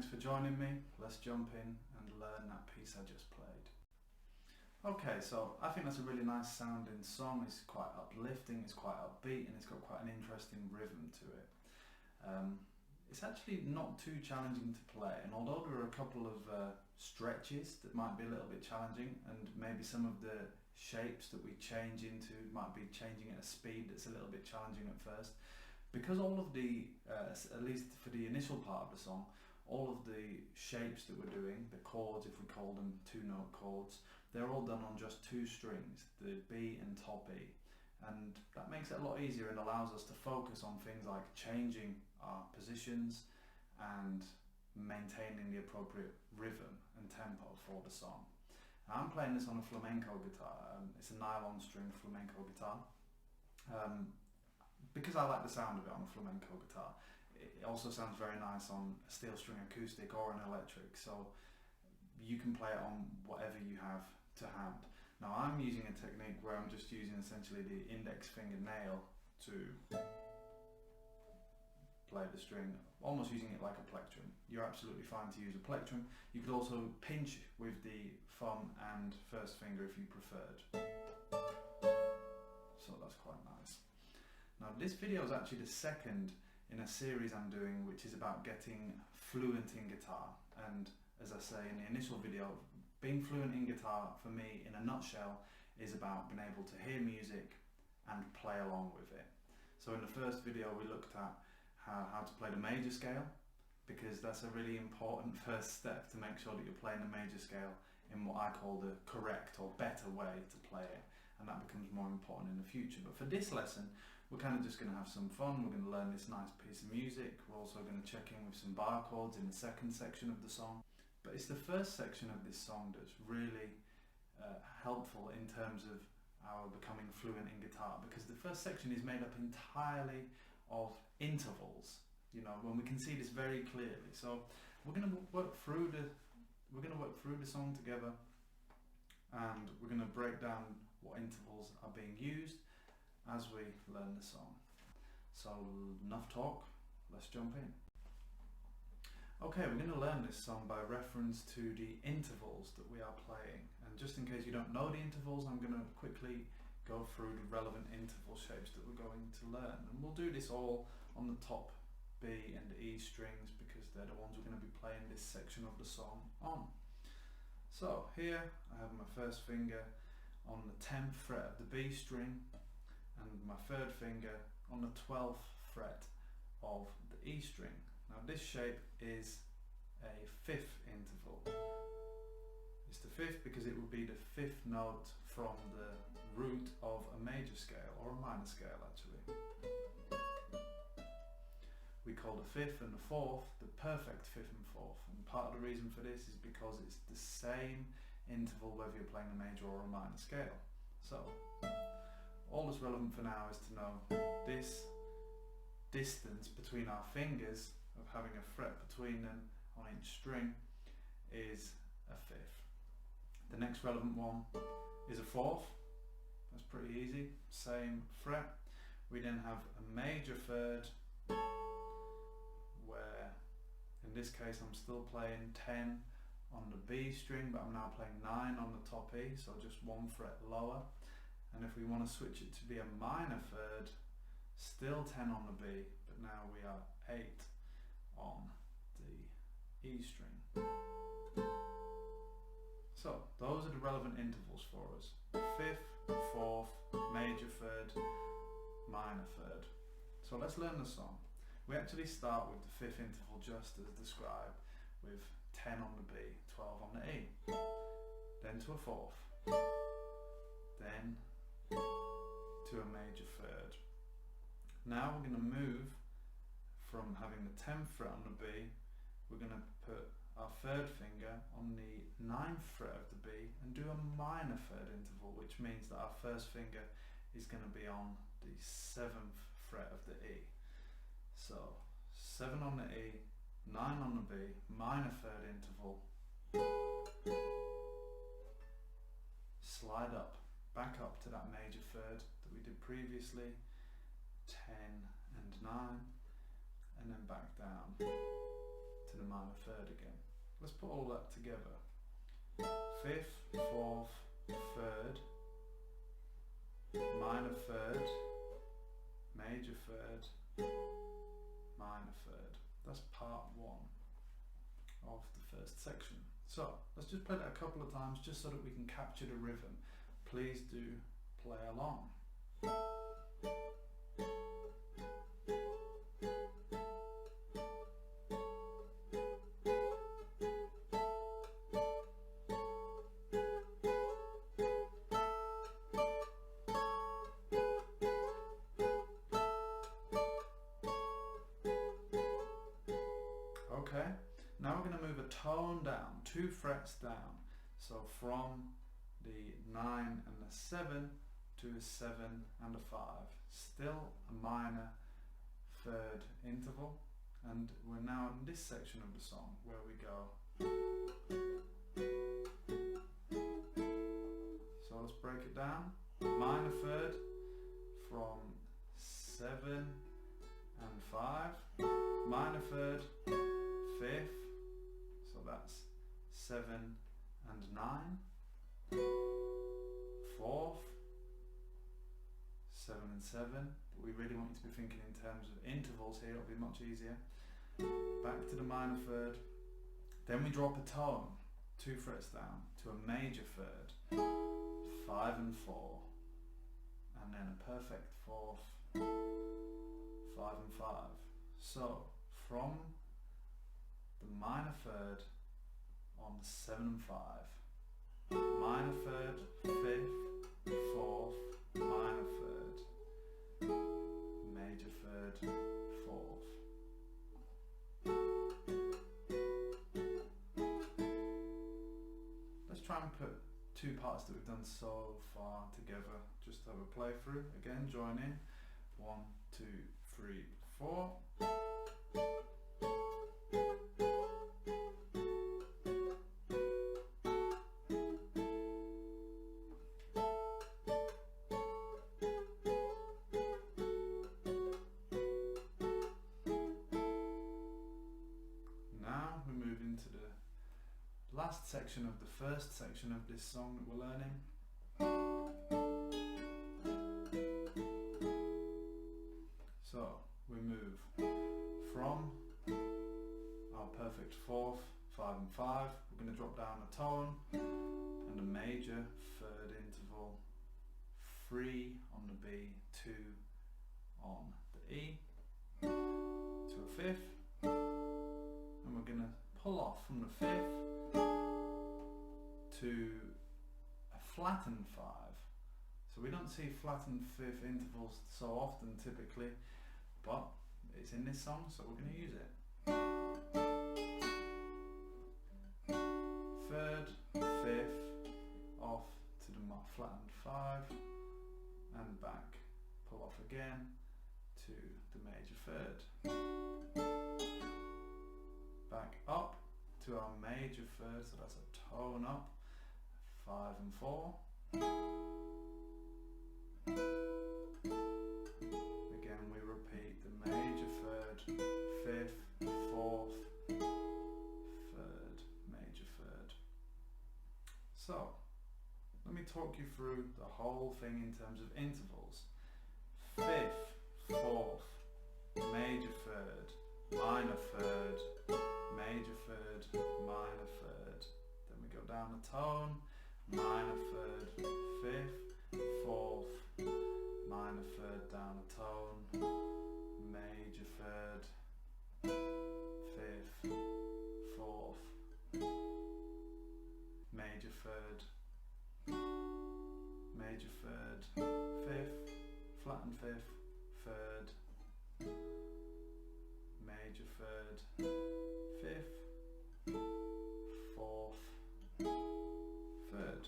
thanks for joining me. Let's jump in and learn that piece I just played. Okay, so I think that's a really nice sounding song. It's quite uplifting, it's quite upbeat, and it's got quite an interesting rhythm to it. It's actually not too challenging to play, and although there are a couple of stretches that might be a little bit challenging, and maybe some of the shapes that we change into might be changing at a speed that's a little bit challenging at first, because all of the, at least for the initial part of the song, all of the shapes that we're doing, the chords, if we call them 2-note chords, they're all done on just 2 strings, the B and top E. And that makes it a lot easier and allows us to focus on things like changing our positions and maintaining the appropriate rhythm and tempo for the song. Now, I'm playing this on a flamenco guitar. It's a nylon string flamenco guitar. Because I like the sound of it on a flamenco guitar. It also sounds very nice on a steel string acoustic or an electric, so you can play it on whatever you have to hand. Now, I'm using a technique where I'm just using essentially the index finger nail to play the string, almost using it like a plectrum. You're absolutely fine to use a plectrum. You could also pinch with the thumb and first finger if you preferred. So that's quite nice. Now, this video is actually the second in a series I'm doing, which is about getting fluent in guitar. And as I say in the initial video, being fluent in guitar for me in a nutshell is about being able to hear music and play along with it. So in the first video we looked at how to play the major scale, because that's a really important first step to make sure that you're playing the major scale in what I call the correct or better way to play it, and that becomes more important in the future. But for this lesson, we're kind of just going to have some fun. We're going to learn this nice piece of music. We're also going to check in with some bar chords in the second section of the song. But it's the first section of this song that's really helpful in terms of our becoming fluent in guitar, because the first section is made up entirely of intervals, you know, when we can see this very clearly. So we're going to work through the song together, and we're going to break down what intervals are being used as we learn the song. So enough talk, let's jump in. Okay, we're going to learn this song by reference to the intervals that we are playing. And just in case you don't know the intervals, I'm going to quickly go through the relevant interval shapes that we're going to learn. And we'll do this all on the top B and E strings, because they're the ones we're going to be playing this section of the song on. So here I have my first finger on the 10th fret of the B string and my third finger on the 12th fret of the E string. Now, this shape is a 5th interval. It's the 5th because it would be the 5th note from the root of a major scale, or a minor scale actually. We call the 5th and the 4th the perfect 5th and 4th, and part of the reason for this is because it's the same interval whether you're playing a major or a minor scale. So all that's relevant for now is to know this distance between our fingers of having a fret between them on each string is a 5th. The next relevant one is a 4th. That's pretty easy, same fret. We then have a major 3rd, where in this case I'm still playing 10 on the B string, but I'm now playing 9 on the top E, so just 1 fret lower. And if we want to switch it to be a minor 3rd, still 10 on the B, but now we are 8 on the E string. So those are the relevant intervals for us: 5th, 4th, major 3rd, minor 3rd. So let's learn the song. We actually start with the 5th interval just as described, with 10 on the B, 12 on the E, then to a 4th, then to a major 3rd. Now we're going to move from having the 10th fret on the B, we're going to put our 3rd finger on the 9th fret of the B and do a minor 3rd interval, which means that our first finger is going to be on the 7th fret of the E. So 7 on the E, 9 on the B, minor 3rd interval, slide up, back up to that major 3rd that we did previously, 10 and 9, and then back down to the minor third again. Let's put all that together. Fifth, fourth, third, minor third, major third, minor third. That's part one of the first section. So let's just play that a couple of times just so that we can capture the rhythm. Please do play along. Okay, now we're going to move a tone down, 2 frets down. So from the 9 and the 7 to a 7 and a 5. Still a minor third interval. And we're now in this section of the song where we go. So let's break it down. Minor third from 7 and 5. Minor third, 5th, so that's 7 and 9. 4th, 7 and 7. But we really want you to be thinking in terms of intervals here, it'll be much easier. Back to the minor third. Then we drop a tone, 2 frets down, to a major third, 5 and 4. And then a perfect 4th, 5 and 5. So, from the minor third on 7 and 5, minor third, 5th, 4th, minor third, major third, 4th. Let's try and put 2 parts that we've done so far together, just have a play through. Again, join in. 1, 2, 3, 4. Now we move into the last section of the first section of this song that we're learning. So we move from our perfect 4th, 5 and 5. We're going to drop down a tone and a major third interval, 3 on the B, 2 on the E, to a 5th, and we're going to pull off from the 5th to a flattened 5. So we don't see flattened 5th intervals so often typically, but it's in this song, so we're going to use it. 3rd, 5th, off to the flattened 5, and back, pull off again to the major 3rd. Back up to our major 3rd, so that's a tone up, 5 and 4. Again we repeat the major 3rd, 5th, 4th, 3rd, major 3rd. So, let me talk you through the whole thing in terms of intervals. 5th, 4th, major 3rd, minor 3rd, major 3rd, minor 3rd. Then we go down the tone, minor 3rd, 5th, 4th, minor 3rd, down a tone, major 3rd, 5th, 4th, major 3rd, major 3rd, 5th, flattened 5th, 3rd, major 3rd, 5th, 4th, 3rd.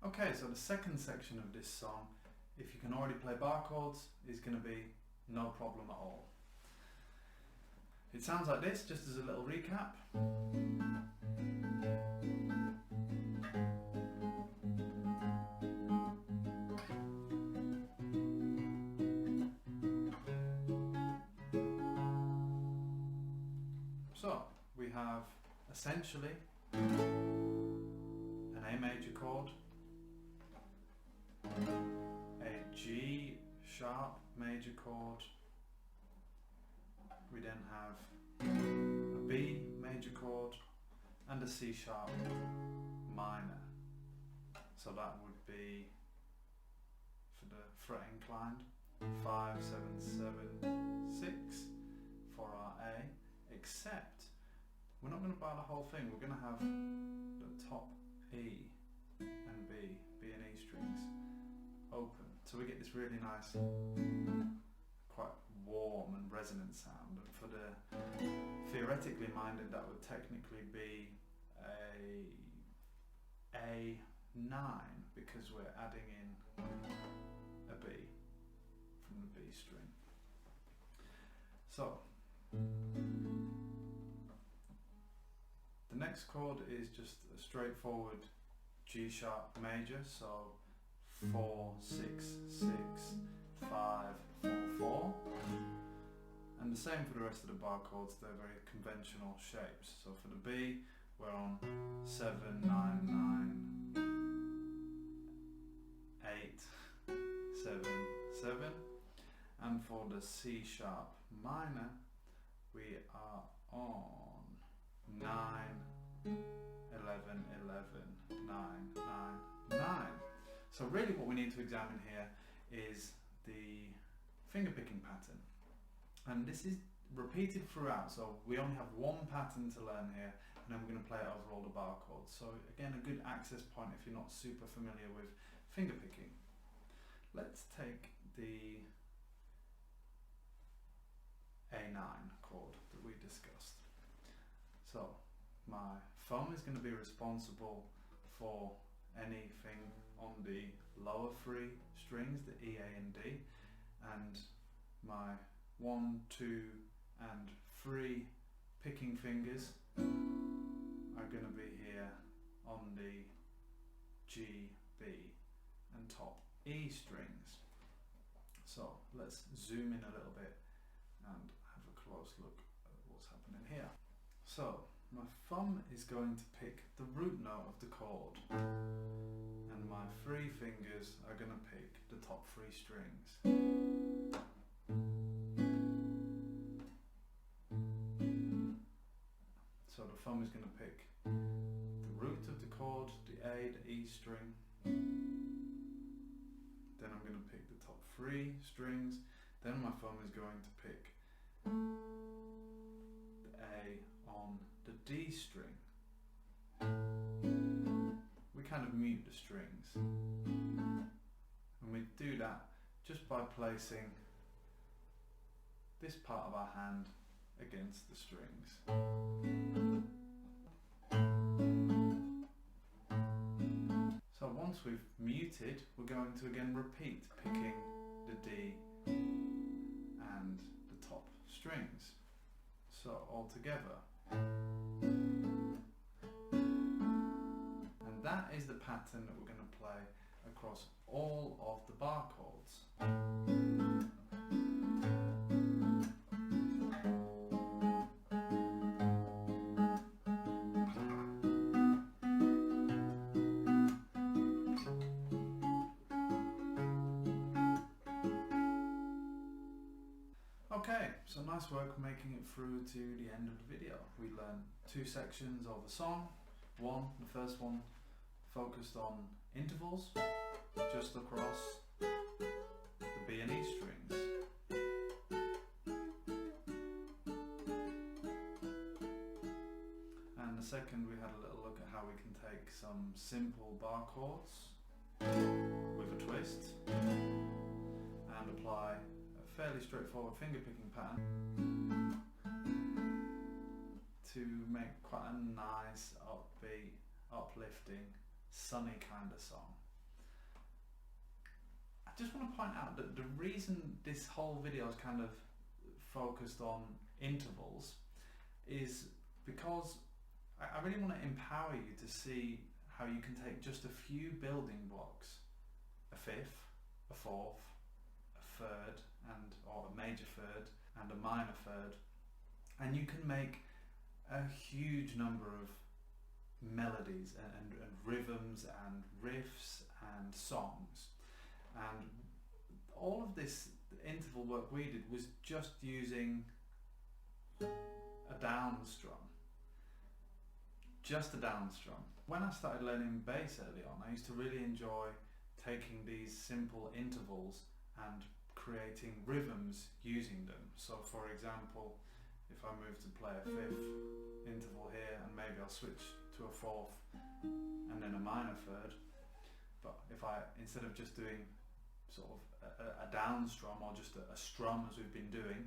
Okay, so the second section of this song, if you can already play bar chords, is going to be no problem at all. It sounds like this, just as a little recap. have essentially an A major chord, a G sharp major chord, we then have a B major chord and a C sharp minor. So that would be, for the fret inclined, 5, 7, 7, 6 for our A, except we're not going to bar the whole thing, we're going to have the top E and B and E strings open. So we get this really nice, quite warm and resonant sound. And for the theoretically minded, that would technically be a A9, because we're adding in a B from the B string. So the next chord is just a straightforward G sharp major, so 4, 6, 6, 5, 4, 4. And the same for the rest of the bar chords, they're very conventional shapes. So for the B, we're on 7, 9, 9, 8, 7, 7. And for the C sharp minor, we are on 9, 11, 11, 9, 9, 9. So really what we need to examine here is the finger picking pattern. And this is repeated throughout, so we only have one pattern to learn here, and then we're going to play it over all the bar chords. So again, a good access point if you're not super familiar with finger picking. Let's take the A9 chord that we discussed. So my thumb is going to be responsible for anything on the lower three strings, the E, A and D, and my 1, 2 and 3 picking fingers are going to be here on the G, B and top E strings. So let's zoom in a little bit and have a close look at what's happening here. So my thumb is going to pick the root note of the chord, and my 3 fingers are going to pick the top 3 strings. So the thumb is going to pick the root of the chord, the A, the E string. Then I'm going to pick the top 3 strings. Then my thumb is going to pick the A on the D string. We kind of mute the strings. And we do that just by placing this part of our hand against the strings. So once we've muted, we're going to again repeat picking the D and the top strings. So all together. And that is the pattern that we're going to play across all of the bar chords. Okay, so nice work making it through to the end of the video. We learned 2 sections of a song. The first one focused on intervals, just across the B and E strings. And the second, we had a little look at how we can take some simple bar chords with a twist and apply fairly straightforward finger picking pattern to make quite a nice, upbeat, uplifting, sunny kind of song. I just want to point out that the reason this whole video is kind of focused on intervals is because I really want to empower you to see how you can take just a few building blocks, a fifth, a fourth, a third, or a major third and a minor third, and you can make a huge number of melodies and rhythms and riffs and songs, and all of this interval work we did was just using a down strum, just a down strum. When I started learning bass early on, I used to really enjoy taking these simple intervals and creating rhythms using them. So for example, if I move to play a fifth interval here, and maybe I'll switch to a fourth and then a minor third, but if I, instead of just doing sort of a down strum or just a strum as we've been doing,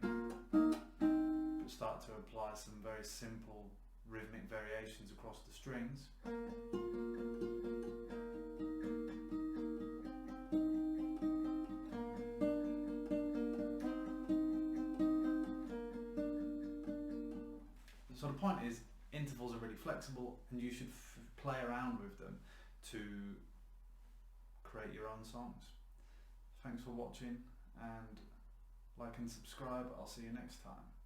but start to apply some very simple rhythmic variations across the strings. So the point is, intervals are really flexible and you should play around with them to create your own songs. Thanks for watching, and like and subscribe. I'll see you next time.